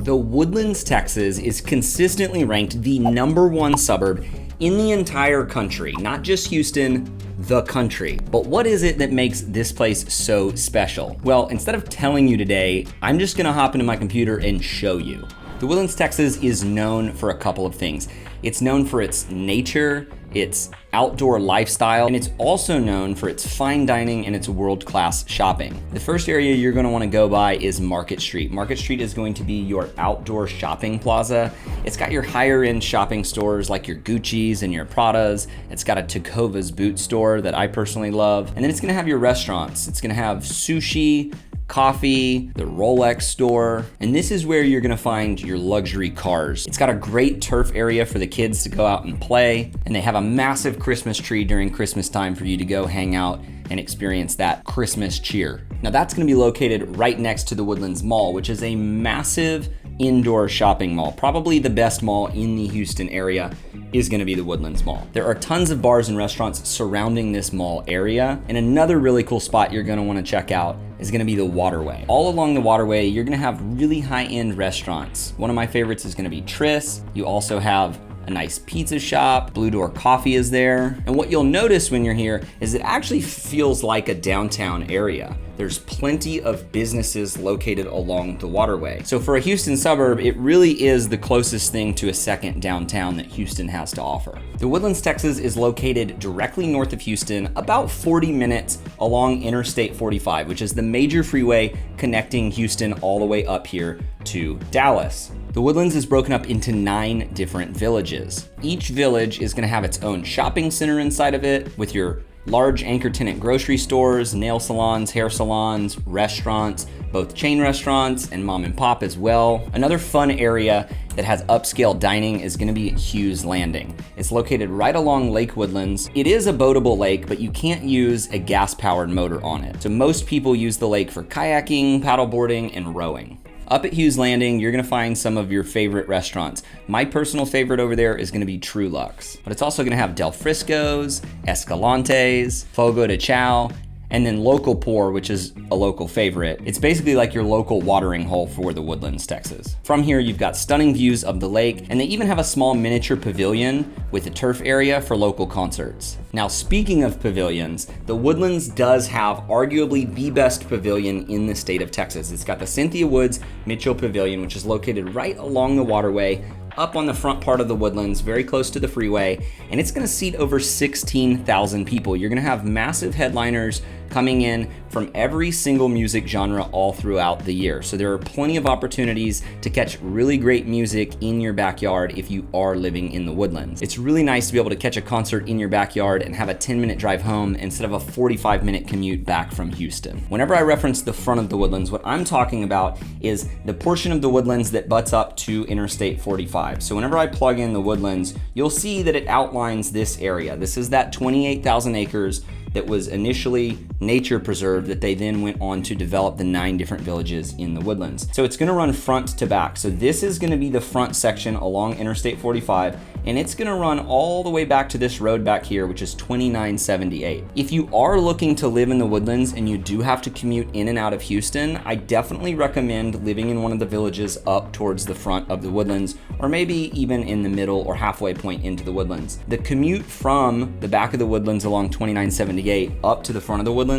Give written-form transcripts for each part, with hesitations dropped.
The Woodlands, Texas is consistently ranked the #1 suburb in the entire country, not just Houston, the country. But what is it that makes this place so special? Well, instead of telling you today, I'm just gonna hop into my computer and show you. The Woodlands, Texas is known for a couple of things. It's known for its nature, its outdoor lifestyle, and it's also known for its fine dining and its world-class shopping. The first area you're gonna wanna go by is Market Street. Market Street is going to be your outdoor shopping plaza. It's got your higher end shopping stores like your Gucci's and your Pradas. It's got a Takova's boot store that I personally love. And then it's gonna have your restaurants. It's gonna have sushi, coffee, the Rolex store, and this is where you're gonna find your luxury cars. It's got a great turf area for the kids to go out and play, and they have a massive Christmas tree during Christmas time for you to go hang out and experience that Christmas cheer. Now that's gonna be located right next to the Woodlands Mall, which is a massive indoor shopping mall. Probably the best mall in the Houston area is gonna be the Woodlands Mall. There are tons of bars and restaurants surrounding this mall area, and another really cool spot you're gonna wanna check out is gonna be the Waterway. All along the Waterway, you're gonna have really high-end restaurants. One of my favorites is gonna be Tris. You also have a nice pizza shop, Blue Door Coffee is there. And what you'll notice when you're here is it actually feels like a downtown area. There's plenty of businesses located along the Waterway. So for a Houston suburb, it really is the closest thing to a second downtown that Houston has to offer. The Woodlands, Texas is located directly north of Houston, about 40 minutes along Interstate 45, which is the major freeway connecting Houston all the way up here to Dallas. The Woodlands is broken up into 9 different villages. Each village is gonna have its own shopping center inside of it with your large anchor tenant grocery stores, nail salons, hair salons, restaurants, both chain restaurants and mom and pop as well. Another fun area that has upscale dining is gonna be Hughes Landing. It's located right along Lake Woodlands. It is a boatable lake, but you can't use a gas-powered motor on it. So most people use the lake for kayaking, paddleboarding, and rowing. Up at Hughes Landing, you're gonna find some of your favorite restaurants. My personal favorite over there is gonna be True Luxe, but it's also gonna have Del Frisco's, Escalante's, Fogo de Chao, and then Local Pour, which is a local favorite. It's basically like your local watering hole for the Woodlands, Texas. From here, you've got stunning views of the lake, and they even have a small miniature pavilion with a turf area for local concerts. Now, speaking of pavilions, the Woodlands does have arguably the best pavilion in the state of Texas. It's got the Cynthia Woods Mitchell Pavilion, which is located right along the Waterway, up on the front part of the Woodlands, very close to the freeway, and it's gonna seat over 16,000 people. You're gonna have massive headliners coming in from every single music genre all throughout the year. So there are plenty of opportunities to catch really great music in your backyard if you are living in the Woodlands. It's really nice to be able to catch a concert in your backyard and have a 10-minute drive home instead of a 45-minute commute back from Houston. Whenever I reference the front of the Woodlands, what I'm talking about is the portion of the Woodlands that butts up to Interstate 45. So whenever I plug in the Woodlands, you'll see that it outlines this area. This is that 28,000 acres that was initially nature preserved that they then went on to develop the 9 different villages in the Woodlands. So it's gonna run front to back. So this is gonna be the front section along Interstate 45, and it's gonna run all the way back to this road back here, which is 2978. If you are looking to live in the Woodlands and you do have to commute in and out of Houston, I definitely recommend living in one of the villages up towards the front of the Woodlands, or maybe even in the middle or halfway point into the Woodlands. The commute from the back of the Woodlands along 2978 up to the front of the Woodlands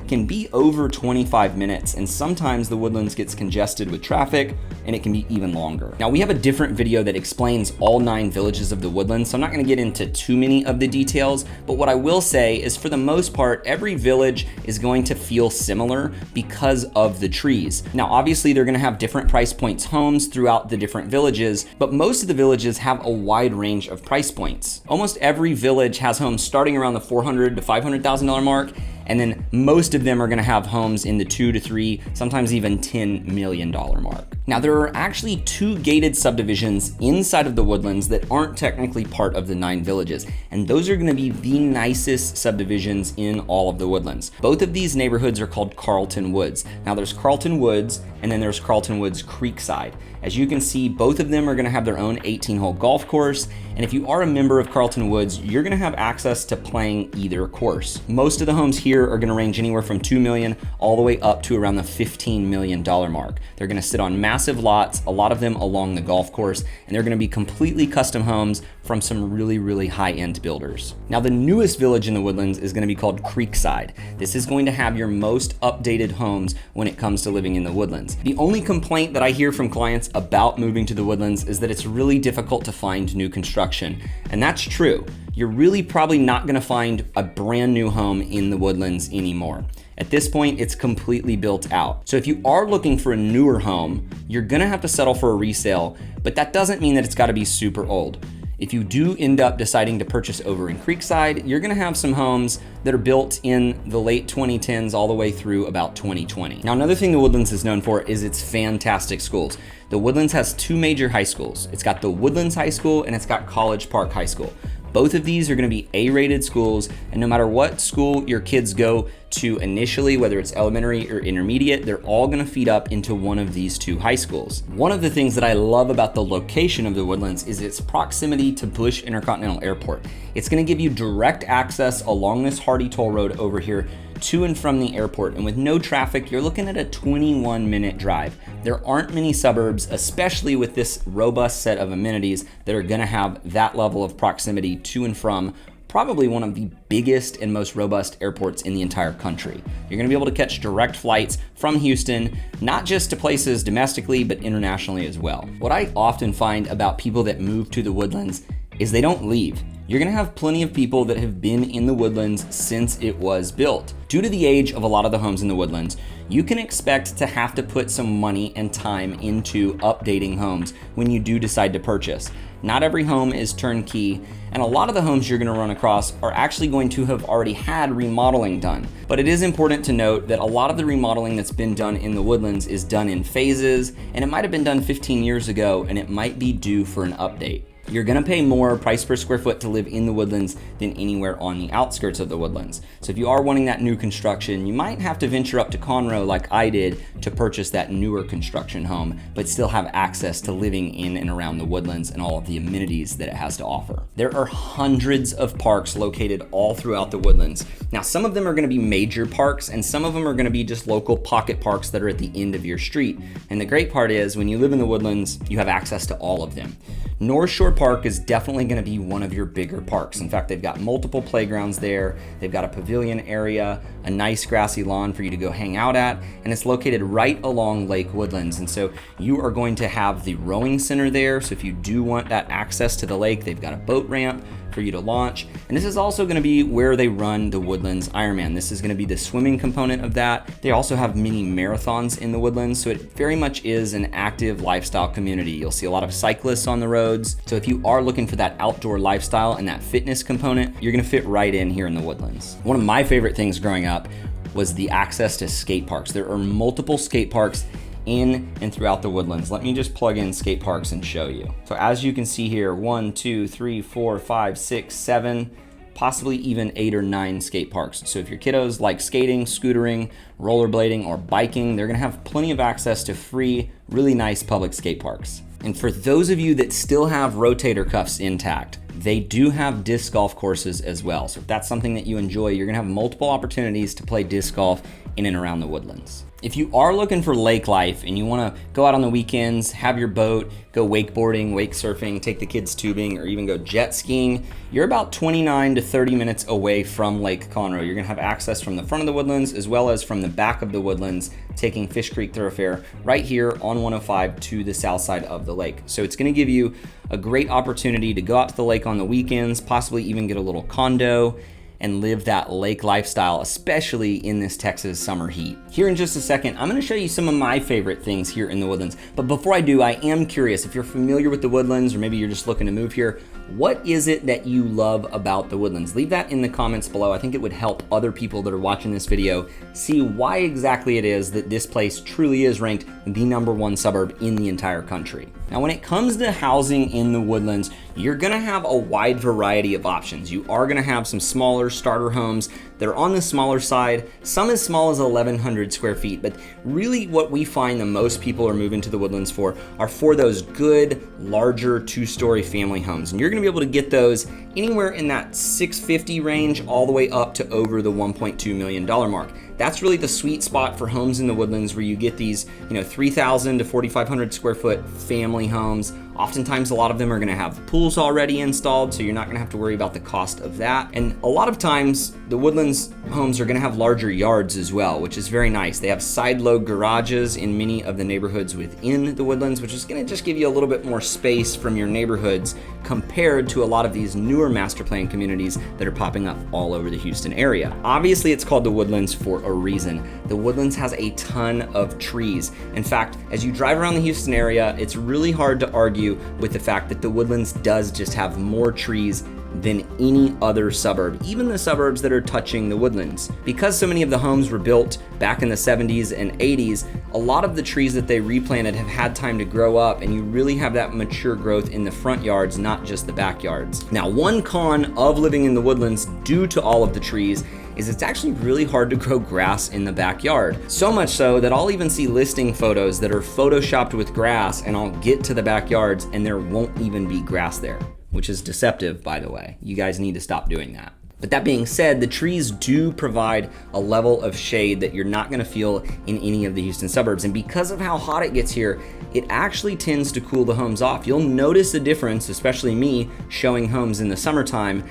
can be over 25 minutes, and sometimes the Woodlands gets congested with traffic and it can be even longer. Now, we have a different video that explains all 9 villages of the Woodlands, so I'm not gonna get into too many of the details, but what I will say is for the most part, every village is going to feel similar because of the trees. Now, obviously they're gonna have different price points homes throughout the different villages, but most of the villages have a wide range of price points. Almost every village has homes starting around the $400,000 to $500,000 mark, and then most of them are gonna have homes in the 2 to 3, sometimes even $10 million mark. Now, there are actually 2 gated subdivisions inside of the Woodlands that aren't technically part of the 9 villages, and those are gonna be the nicest subdivisions in all of the Woodlands. Both of these neighborhoods are called Carlton Woods. Now, there's Carlton Woods, and then there's Carlton Woods Creekside. As you can see, both of them are gonna have their own 18-hole golf course, and if you are a member of Carlton Woods, you're gonna have access to playing either course. Most of the homes here are gonna range anywhere from $2 million all the way up to around the $15 million mark. They're gonna sit on massive massive lots, a lot of them along the golf course, and they're gonna be completely custom homes from some really, really high-end builders. Now, the newest village in the Woodlands is gonna be called Creekside. This is going to have your most updated homes when it comes to living in the Woodlands. The only complaint that I hear from clients about moving to the Woodlands is that it's really difficult to find new construction, and that's true. You're really probably not gonna find a brand new home in the Woodlands anymore. At this point, it's completely built out. So if you are looking for a newer home, you're gonna have to settle for a resale, but that doesn't mean that it's gotta be super old. If you do end up deciding to purchase over in Creekside, you're gonna have some homes that are built in the late 2010s all the way through about 2020. Now, another thing the Woodlands is known for is its fantastic schools. The Woodlands has two major high schools. It's got the Woodlands High School and it's got College Park High School. Both of these are gonna be A-rated schools, and no matter what school your kids go to initially, whether it's elementary or intermediate, they're all gonna feed up into one of these two high schools. One of the things that I love about the location of the Woodlands is its proximity to Bush Intercontinental Airport. It's gonna give you direct access along this Hardy Toll Road over here to and from the airport, and with no traffic, you're looking at a 21-minute drive. There aren't many suburbs, especially with this robust set of amenities, that are gonna have that level of proximity to and from probably one of the biggest and most robust airports in the entire country. You're gonna be able to catch direct flights from Houston, not just to places domestically, but internationally as well. What I often find about people that move to the Woodlands is they don't leave. You're gonna have plenty of people that have been in the Woodlands since it was built. Due to the age of a lot of the homes in the Woodlands, you can expect to have to put some money and time into updating homes when you do decide to purchase. Not every home is turnkey, and a lot of the homes you're gonna run across are actually going to have already had remodeling done. But it is important to note that a lot of the remodeling that's been done in the Woodlands is done in phases, and it might have been done 15 years ago, and it might be due for an update. You're gonna pay more price per square foot to live in the Woodlands than anywhere on the outskirts of the Woodlands. So if you are wanting that new construction, you might have to venture up to Conroe like I did to purchase that newer construction home, but still have access to living in and around the Woodlands and all of the amenities that it has to offer. There are hundreds of parks located all throughout the Woodlands. Now, some of them are gonna be major parks, and some of them are gonna be just local pocket parks that are at the end of your street. And the great part is, when you live in the Woodlands, you have access to all of them. North Shore Park is definitely gonna be one of your bigger parks. In fact, they've got multiple playgrounds there. They've got a pavilion area, a nice grassy lawn for you to go hang out at, and it's located right along Lake Woodlands. And so you are going to have the rowing center there. So if you do want that access to the lake, they've got a boat ramp for you to launch. And this is also gonna be where they run the Woodlands Ironman. This is gonna be the swimming component of that. They also have mini marathons in the Woodlands, so it very much is an active lifestyle community. You'll see a lot of cyclists on the roads. So if you are looking for that outdoor lifestyle and that fitness component, you're gonna fit right in here in the Woodlands. One of my favorite things growing up was the access to skate parks. There are multiple skate parks in and throughout the Woodlands. Let me just plug in skate parks and show you. So as you can see here, 1, 2, 3, 4, 5, 6, 7, possibly even 8 or 9 skate parks. So if your kiddos like skating, scootering, rollerblading, or biking, they're gonna have plenty of access to free, really nice public skate parks. And for those of you that still have rotator cuffs intact, they do have disc golf courses as well. So if that's something that you enjoy, you're gonna have multiple opportunities to play disc golf in and around the Woodlands. If you are looking for lake life and you wanna go out on the weekends, have your boat, go wakeboarding, wake surfing, take the kids tubing, or even go jet skiing, you're about 29 to 30 minutes away from Lake Conroe. You're gonna have access from the front of the Woodlands as well as from the back of the Woodlands, taking Fish Creek Thoroughfare right here on 105 to the south side of the lake. So it's gonna give you a great opportunity to go out to the lake on the weekends, possibly even get a little condo and live that lake lifestyle, especially in this Texas summer heat. Here in just a second, I'm gonna show you some of my favorite things here in the Woodlands. But before I do, I am curious, if you're familiar with the Woodlands, or maybe you're just looking to move here, what is it that you love about the Woodlands? Leave that in the comments below. I think it would help other people that are watching this video see why exactly it is that this place truly is ranked the #1 suburb in the entire country. Now, when it comes to housing in the Woodlands, you're gonna have a wide variety of options. You are gonna have some smaller starter homes that are on the smaller side, some as small as 1,100 square feet, but really what we find the most people are moving to the Woodlands for are for those good, larger 2-story family homes. And you're gonna be able to get those anywhere in that $650 range all the way up to over the $1.2 million mark. that's really the sweet spot for homes in the Woodlands, where you get these, 3,000 to 4,500 square foot family homes. Oftentimes, a lot of them are gonna have pools already installed, so you're not gonna have to worry about the cost of that. And a lot of times, the Woodlands homes are gonna have larger yards as well, which is very nice. They have side-load garages in many of the neighborhoods within the Woodlands, which is gonna just give you a little bit more space from your neighborhoods compared to a lot of these newer master plan communities that are popping up all over the Houston area. Obviously, it's called the Woodlands for a reason. The Woodlands has a ton of trees. In fact, as you drive around the Houston area, it's really hard to argue with the fact that the Woodlands does just have more trees than any other suburb, even the suburbs that are touching the Woodlands. Because so many of the homes were built back in the 70s and 80s, a lot of the trees that they replanted have had time to grow up, and you really have that mature growth in the front yards, not just the backyards. Now, one con of living in the Woodlands due to all of the trees is it's actually really hard to grow grass in the backyard. So much so that I'll even see listing photos that are photoshopped with grass, and I'll get to the backyards and there won't even be grass there, which is deceptive, by the way. You guys need to stop doing that. But that being said, the trees do provide a level of shade that you're not gonna feel in any of the Houston suburbs. And because of how hot it gets here, it actually tends to cool the homes off. You'll notice a difference, especially me showing homes in the summertime.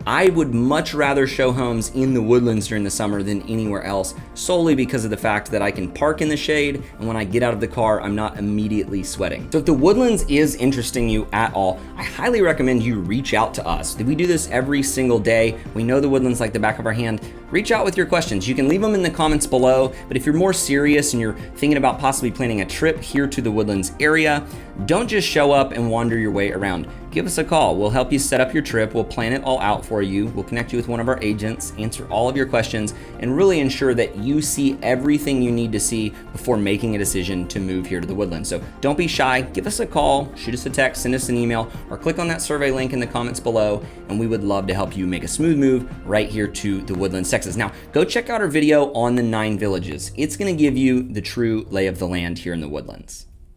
I would much rather show homes in the Woodlands during the summer than anywhere else, solely because of the fact that I can park in the shade, and when I get out of the car, I'm not immediately sweating. So if the Woodlands is interesting you at all, I highly recommend you reach out to us. We do this every single day. We know the Woodlands like the back of our hand. Reach out with your questions. You can leave them in the comments below, but if you're more serious and you're thinking about possibly planning a trip here to the Woodlands area, don't just show up and wander your way around. Give us a call. We'll help you set up your trip. We'll plan it all out for you. We'll connect you with one of our agents, answer all of your questions, and really ensure that you see everything you need to see before making a decision to move here to the Woodlands. So don't be shy. Give us a call, shoot us a text, send us an email, or click on that survey link in the comments below, and we would love to help you make a smooth move right here to the Woodlands, Texas. Now, go check out our video on the 9 villages. It's going to give you the true lay of the land here in the Woodlands.